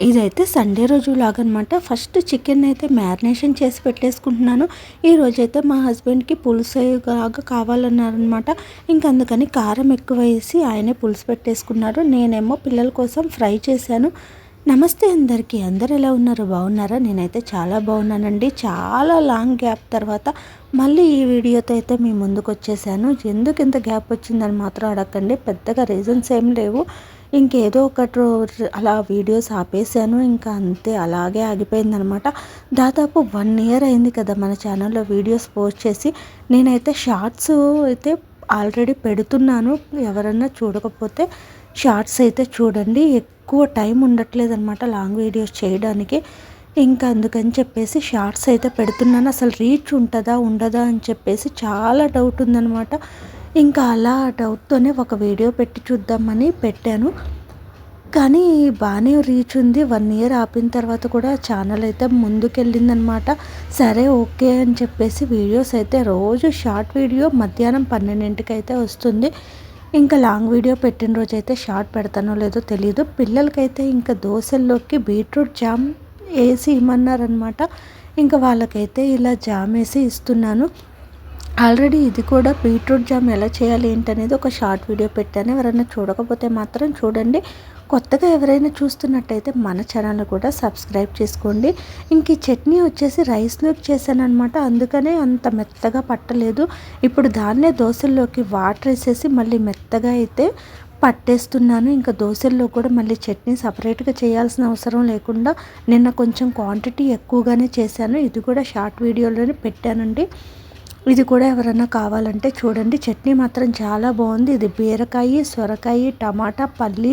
ఇదైతే సండే రోజు లాగనమాట. First chicken అయితే మ్యారినేషన్ చేసి పెట్టేసుకుంటున్నాను. ఈ రోజైతే మా హస్బెండ్కి పులుసు లాగా కావాలన్నారనమాట. ఇంక అందుకని కారం ఎక్కువ వేసి ఆయనే పులుసు పెట్టేసుకున్నారు. నేనేమో పిల్లల కోసం ఫ్రై చేశాను. నమస్తే అందరికీ, అందరు ఎలా ఉన్నారు, బాగున్నారా? నేనైతే చాలా బాగున్నానండి. చాలా లాంగ్ గ్యాప్ తర్వాత మళ్ళీ ఈ వీడియోతో అయితే మీ ముందుకు వచ్చేసాను. ఎందుకు ఇంత గ్యాప్ వచ్చిందని మాత్రం అడగండి, పెద్దగా రీజన్స్ ఏం లేవు. ఇంకేదో ఒకటి అలా వీడియోస్ ఆపేసాను, ఇంకా అంతే అలాగే ఆగిపోయిందనమాట. దాదాపు 1 year అయింది కదా మన ఛానల్లో వీడియోస్ పోస్ట్ చేసి. నేనైతే షార్ట్స్ అయితే ఆల్రెడీ పెడుతున్నాను, ఎవరన్నా చూడకపోతే షార్ట్స్ అయితే చూడండి. ఎక్కువ టైం ఉండట్లేదు అనమాట లాంగ్ వీడియోస్ చేయడానికి. ఇంకా అందుకని చెప్పేసి షార్ట్స్ అయితే పెడుతున్నాను. అసలు రీచ్ ఉంటుందా ఉండదా అని చెప్పేసి చాలా డౌట్ ఉందనమాట. ఇంకా అలా డౌట్తోనే ఒక వీడియో పెట్టి చూద్దామని పెట్టాను. కానీ బాగానే రీచ్ ఉంది. 1 year ఆపిన తర్వాత కూడా ఛానల్ అయితే ముందుకెళ్ళిందనమాట. సరే ఓకే అని చెప్పేసి వీడియోస్ అయితే రోజు షార్ట్ వీడియో మధ్యాహ్నం 12ంటికి అయితే వస్తుంది. ఇంకా లాంగ్ వీడియో పెట్టిన రోజు అయితే షార్ట్ పెడతానో లేదో తెలీదు. పిల్లలకైతే ఇంకా దోశల్లోకి బీట్రూట్ జామ్ వేసి ఇమ్మన్నారనమాట. ఇంకా వాళ్ళకైతే ఇలా జామ్ వేసి ఇస్తున్నాను. ఆల్రెడీ ఇది కూడా బీట్రూట్ జామ్ ఎలా చేయాలి ఏంటనేది ఒక షార్ట్ వీడియో పెట్టాను. ఎవరైనా చూడకపోతే మాత్రం చూడండి. కొత్తగా ఎవరైనా చూస్తున్నట్టయితే మన ఛానల్ కూడా సబ్స్క్రైబ్ చేసుకోండి. ఇంక ఈ చట్నీ వచ్చేసి రైస్లోకి చేశాను అనమాట. అందుకనే అంత మెత్తగా పట్టలేదు. ఇప్పుడు దాన్నే దోశల్లోకి వాటర్ వేసేసి మళ్ళీ మెత్తగా అయితే పట్టేస్తున్నాను. ఇంకా దోశల్లో కూడా మళ్ళీ చట్నీ సపరేట్గా చేయాల్సిన అవసరం లేకుండా నిన్న కొంచెం క్వాంటిటీ ఎక్కువగానే చేశాను. ఇది కూడా షార్ట్ వీడియోలోనే పెట్టానండి. ఇది కూడా ఎవరైనా కావాలంటే చూడండి. చట్నీ మాత్రం చాలా బాగుంది. ఇది బీరకాయ, సొరకాయ, టమాటా, పల్లి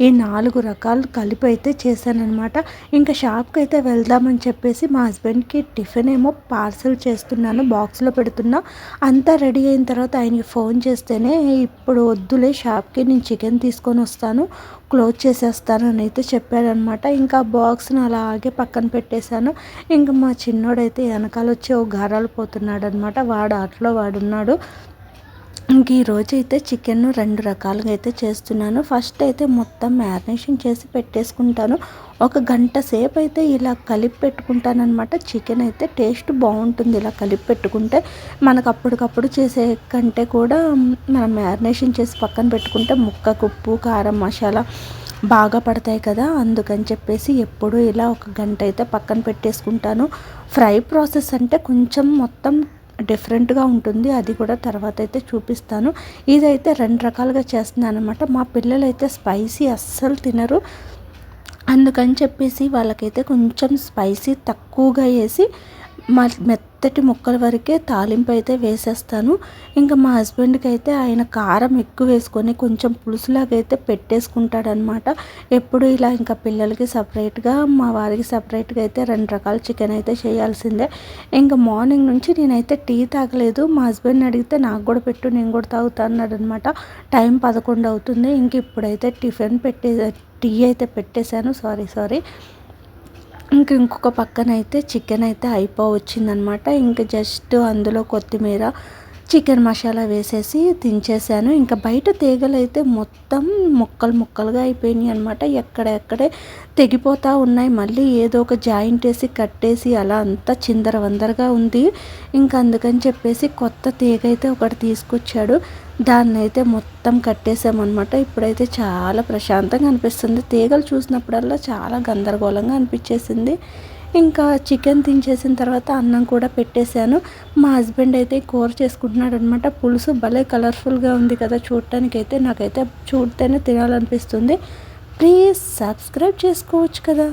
ఈ 4 రకాలు కలిపి అయితే చేశానమాట. ఇంకా షాప్కి అయితే వెళ్దామని చెప్పేసి మా హస్బెండ్కి టిఫిన్ ఏమో పార్సల్ చేస్తున్నాను, బాక్స్లో పెడుతున్నా. అంతా రెడీ అయిన తర్వాత ఆయనకి ఫోన్ చేస్తేనే ఇప్పుడు వద్దులే షాప్కి, నేను చికెన్ తీసుకొని వస్తాను, క్లోజ్ చేసేస్తాను అని అయితే చెప్పాడనమాట. ఇంకా బాక్స్ని అలాగే పక్కన పెట్టేశాను. ఇంకా మా చిన్నోడైతే వెనకాల వచ్చి ఓ గారాలు పోతున్నాడు అనమాట. వాడు అట్లా వాడున్నాడు. ఇంక ఈరోజు అయితే చికెన్ 2 రకాలుగా అయితే చేస్తున్నాను. ఫస్ట్ అయితే మొత్తం మ్యారినేషన్ చేసి పెట్టేసుకుంటాను. 1 గంట సేపు అయితే ఇలా కలిపి పెట్టుకుంటాను అనమాట. చికెన్ అయితే టేస్ట్ బాగుంటుంది ఇలా కలిపి పెట్టుకుంటే. మనకు అప్పటికప్పుడు చేసే కంటే కూడా మనం మ్యారినేషన్ చేసి పక్కన పెట్టుకుంటే ముక్కకు ఉప్పు, కారం, మసాలా బాగా పడతాయి కదా. అందుకని చెప్పేసి ఎప్పుడూ ఇలా 1 గంట అయితే పక్కన పెట్టేసుకుంటాను. ఫ్రై ప్రాసెస్ అంటే కొంచెం మొత్తం డిఫరెంట్గా ఉంటుంది, అది కూడా తర్వాత అయితే చూపిస్తాను. ఇదైతే 2 రకాలుగా చేస్తున్నాను అనమాట. మా పిల్లలు అయితే స్పైసీ అస్సలు తినరు. అందుకని చెప్పేసి వాళ్ళకైతే కొంచెం స్పైసీ తక్కువగా వేసి మెత్తటి ముక్కల వరకే తాలింపు అయితే వేసేస్తాను. ఇంకా మా హస్బెండ్కి అయితే ఆయన కారం ఎక్కువ వేసుకొని కొంచెం పులుసులాగా అయితే పెట్టేసుకుంటాడనమాట. ఎప్పుడు ఇలా ఇంకా పిల్లలకి సపరేట్గా, మా వారికి సపరేట్గా అయితే 2 రకాల చికెన్ అయితే చేయాల్సిందే. ఇంకా మార్నింగ్ నుంచి నేనైతే టీ తాగలేదు. మా హస్బెండ్ని అడిగితే నాకు కూడా పెట్టు, నేను కూడా తాగుతా అన్నాడు అనమాట. టైం 11 అవుతుంది. ఇంక ఇప్పుడైతే టీ అయితే పెట్టేశాను. సారీ. ఇంకొక పక్కన అయితే చికెన్ అయితే అయిపోవచ్చిందనమాట. ఇంక జస్ట్ అందులో కొత్తిమీర, చికెన్ మసాలా వేసేసి దించేసాను. ఇంకా బయట తీగలు అయితే మొత్తం ముక్కలుగా అయిపోయినాయి అనమాట. ఎక్కడెక్కడే తెగిపోతూ ఉన్నాయి. మళ్ళీ ఏదో ఒక జాయింట్ వేసి కట్టేసి అలా అంతా చిందరవందరగా ఉంది. ఇంకా అందుకని చెప్పేసి కొత్త తీగ అయితే ఒకటి తీసుకొచ్చాడు. దాన్ని అయితే మొత్తం కట్టేసామన్నమాట. ఇప్పుడైతే చాలా ప్రశాంతంగా అనిపిస్తుంది. తీగలు చూసినప్పుడల్లా చాలా గందరగోళంగా అనిపించేసింది. ఇంకా చికెన్ తినేసిన తర్వాత అన్నం కూడా పెట్టేశాను. మా హస్బెండ్ అయితే కూర చేసుకుంటున్నాడు అనమాట. పులుసు భలే కలర్ఫుల్గా ఉంది కదా చూడటానికైతే. నాకైతే చూడితేనే తినాలనిపిస్తుంది. ప్లీజ్ సబ్స్క్రైబ్ చేసుకోవచ్చు కదా.